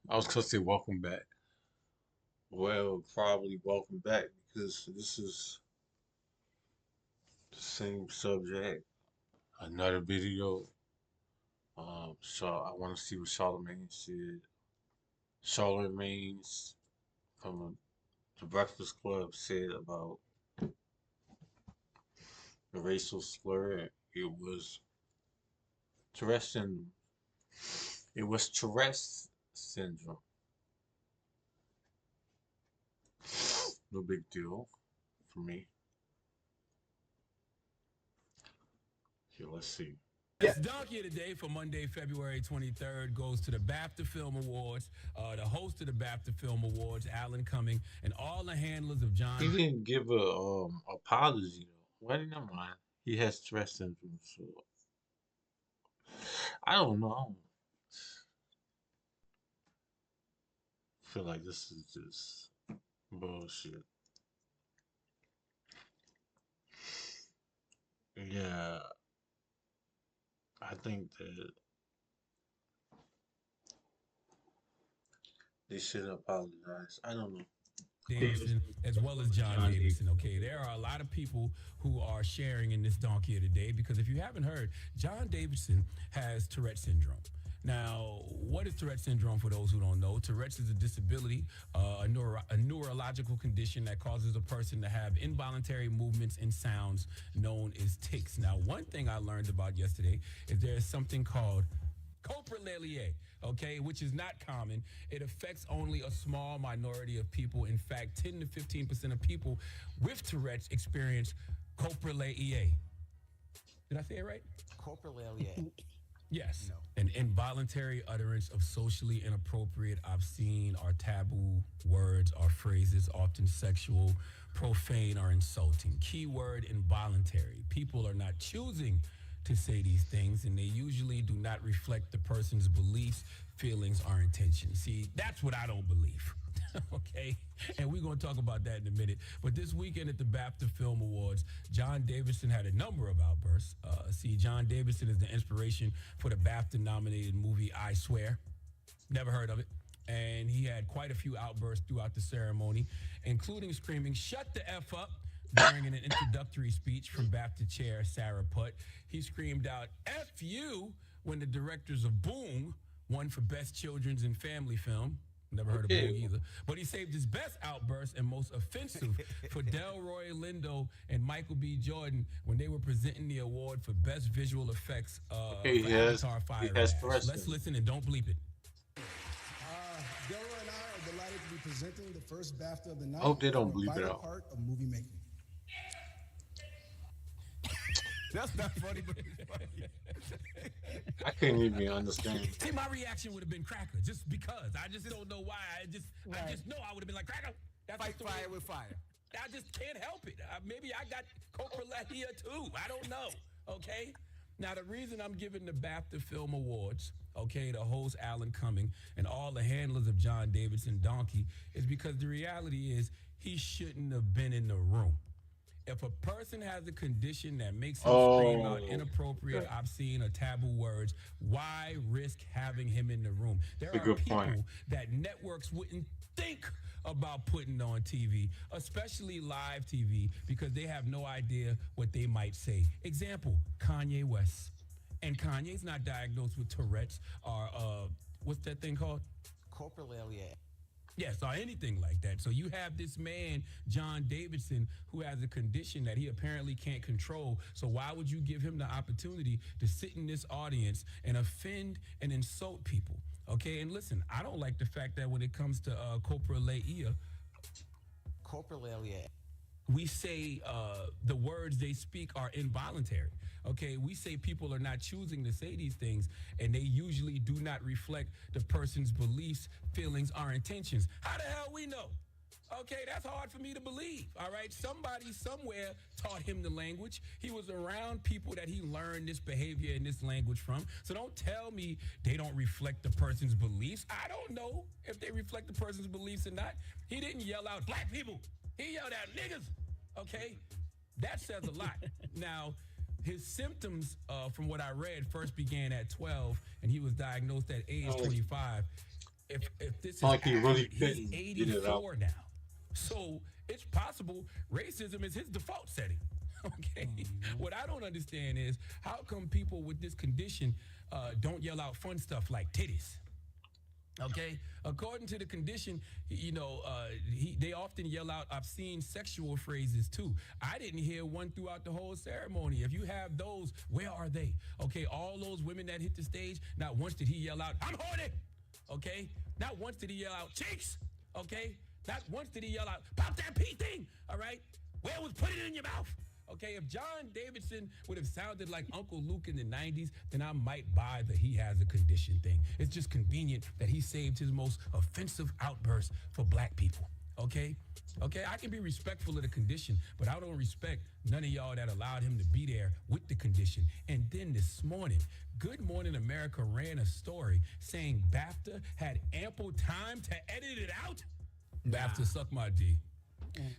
I was gonna say welcome back. Well, probably welcome back because this is the same subject, another video. So I want to see what Charlamagne said. Charlamagne's from the Breakfast Club said about the racial slur. It was Tourette's syndrome. It was Tourette's syndrome. No big deal for me. Here, let's see. Yes, Donkey of the Day for Monday, February 23rd goes to the BAFTA Film Awards. The host of the BAFTA Film Awards, Alan Cumming, and all the handlers of John. He didn't give a apology though. Well, never mind. He has Tourette's syndrome, so I don't know. I feel like this is just bullshit. Yeah, I think that they should apologize. I don't know. Davidson, as well as John Davidson. Okay, there are a lot of people who are sharing in this Donkey of the Day because if you haven't heard, John Davidson has Tourette syndrome. Now, what is Tourette syndrome for those who don't know? Tourette's is a disability, a neurological condition that causes a person to have involuntary movements and sounds known as tics. Now, one thing I learned about yesterday is there is something called coprolalia, okay, which is not common. It affects only a small minority of people. In fact, 10 to 15% of people with Tourette's experience coprolalia. Did I say it right? Coprolalia. Yes. No. An involuntary utterance of socially inappropriate, obscene, or taboo words or phrases, often sexual, profane, or insulting. Keyword involuntary. People are not choosing to say these things, and they usually do not reflect the person's beliefs, feelings, or intentions. See, that's what I don't believe. Okay, and we're going to talk about that in a minute. But this weekend at the BAFTA Film Awards, John Davidson had a number of outbursts. See, John Davidson is the inspiration for the BAFTA-nominated movie I Swear. Never heard of it. And he had quite a few outbursts throughout the ceremony, including screaming, "Shut the F up," during an introductory speech from BAFTA chair Sarah Putt. He screamed out, "F you," when the directors of Boom won for Best Children's and Family Film. Never heard of Boom either. But he saved his best outburst and most offensive for Delroy Lindo and Michael B. Jordan when they were presenting the award for Best Visual Effects for Avatar Fire. Let's listen and don't bleep it. Delroy and I are delighted to be presenting the first BAFTA of the night. I hope they don't bleep it out. Part of movie making. That's not funny, but it's funny. I couldn't even understand. See, my reaction would have been cracker, just because. I just don't know why. I just know I would have been like, cracker. That's Fight fire with fire. I just can't help it. Maybe I got coprolalia too. I don't know. Okay. Now the reason I'm giving the BAFTA Film Awards, okay, to host Alan Cumming and all the handlers of John Davidson Donkey is because the reality is he shouldn't have been in the room. If a person has a condition that makes him scream out inappropriate, obscene, or taboo words, why risk having him in the room? There are people that networks wouldn't think about putting on TV, especially live TV, because they have no idea what they might say. Example, Kanye West. And Kanye's not diagnosed with Tourette's or, what's that thing called? Coprolalia. Yes, or anything like that. So you have this man, John Davidson, who has a condition that he apparently can't control. So why would you give him the opportunity to sit in this audience and offend and insult people? Okay, and listen, I don't like the fact that when it comes to coprolalia, we say the words they speak are involuntary. Okay, we say people are not choosing to say these things, and they usually do not reflect the person's beliefs, feelings, or intentions. How the hell we know? Okay, that's hard for me to believe, all right? Somebody somewhere taught him the language. He was around people that he learned this behavior and this language from. So don't tell me they don't reflect the person's beliefs. I don't know if they reflect the person's beliefs or not. He didn't yell out, "Black people." He yelled out, "Niggas." Okay, that says a lot. Now, his symptoms, from what I read, first began at 12, and he was diagnosed at age 25. if this Sound is like he really accurate, he's couldn't get it out. 84 now. So it's possible racism is his default setting. Okay. What I don't understand is how come people with this condition don't yell out fun stuff like titties? Okay, according to the condition, they often yell out obscene sexual phrases too. I didn't hear one throughout the whole ceremony. If you have those, where are they? Okay, all those women that hit the stage, not once did he yell out, "I'm horny." Okay, not once did he yell out, "Cheeks." Okay, not once did he yell out, "Pop that pee thing." All right, where was "put it in your mouth"? Okay, if John Davidson would have sounded like Uncle Luke in the 90s, then I might buy the he has a condition thing. It's just convenient that he saved his most offensive outburst for black people. Okay? Okay, I can be respectful of the condition, but I don't respect none of y'all that allowed him to be there with the condition. And then this morning, Good Morning America ran a story saying BAFTA had ample time to edit it out. BAFTA, suck my D.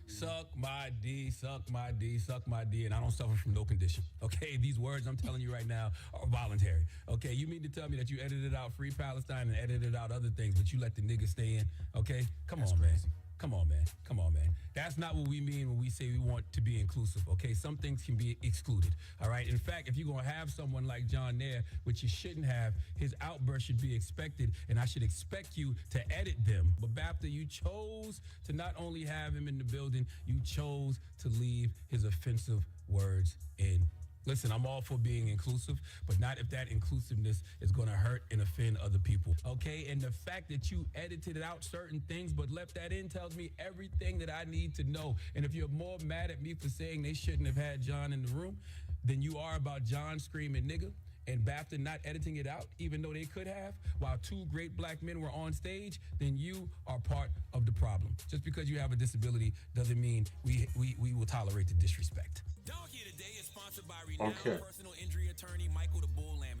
Suck my D, suck my D, suck my D, and I don't suffer from no condition. Okay, these words I'm telling you right now are voluntary. Okay, you mean to tell me that you edited out Free Palestine and edited out other things, but you let the niggas stay in? Okay, come on, man. Come on, man. Come on, man. That's not what we mean when we say we want to be inclusive, okay? Some things can be excluded, all right? In fact, if you're going to have someone like John Nair, which you shouldn't have, his outburst should be expected, and I should expect you to edit them. But BAFTA, you chose to not only have him in the building, you chose to leave his offensive words in. Listen, I'm all for being inclusive, but not if that inclusiveness is going to hurt and offend other people, okay? And the fact that you edited out certain things but left that in tells me everything that I need to know. And if you're more mad at me for saying they shouldn't have had John in the room than you are about John screaming nigga and BAFTA not editing it out, even though they could have, while two great black men were on stage, then you are part of the problem. Just because you have a disability doesn't mean we will tolerate the disrespect. Donkey Today is sponsored by renowned personal injury attorney Michael the Bull Lamb.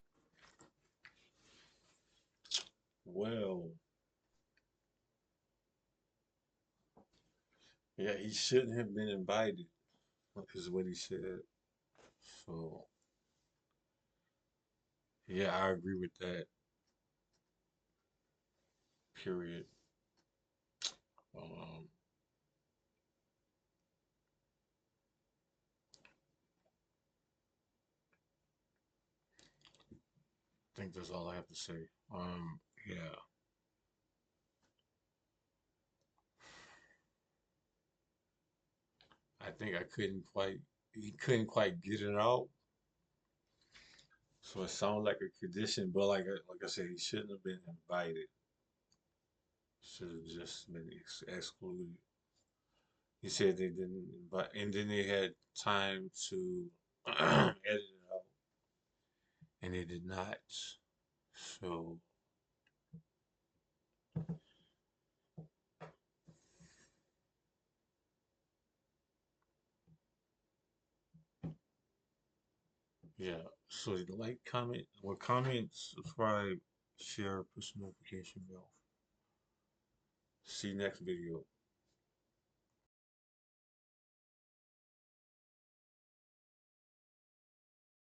Well, yeah, he shouldn't have been invited, is what he said. So, yeah, I agree with that. Period. Um, I think that's all I have to say. Yeah. I think he couldn't quite get it out. So it sounds like a condition, but like I said, he shouldn't have been invited. Should have just been excluded. He said they didn't invite, and then they had time to edit it out, and they did not. So yeah. So like, comment, subscribe, share, push the notification bell. See you next video.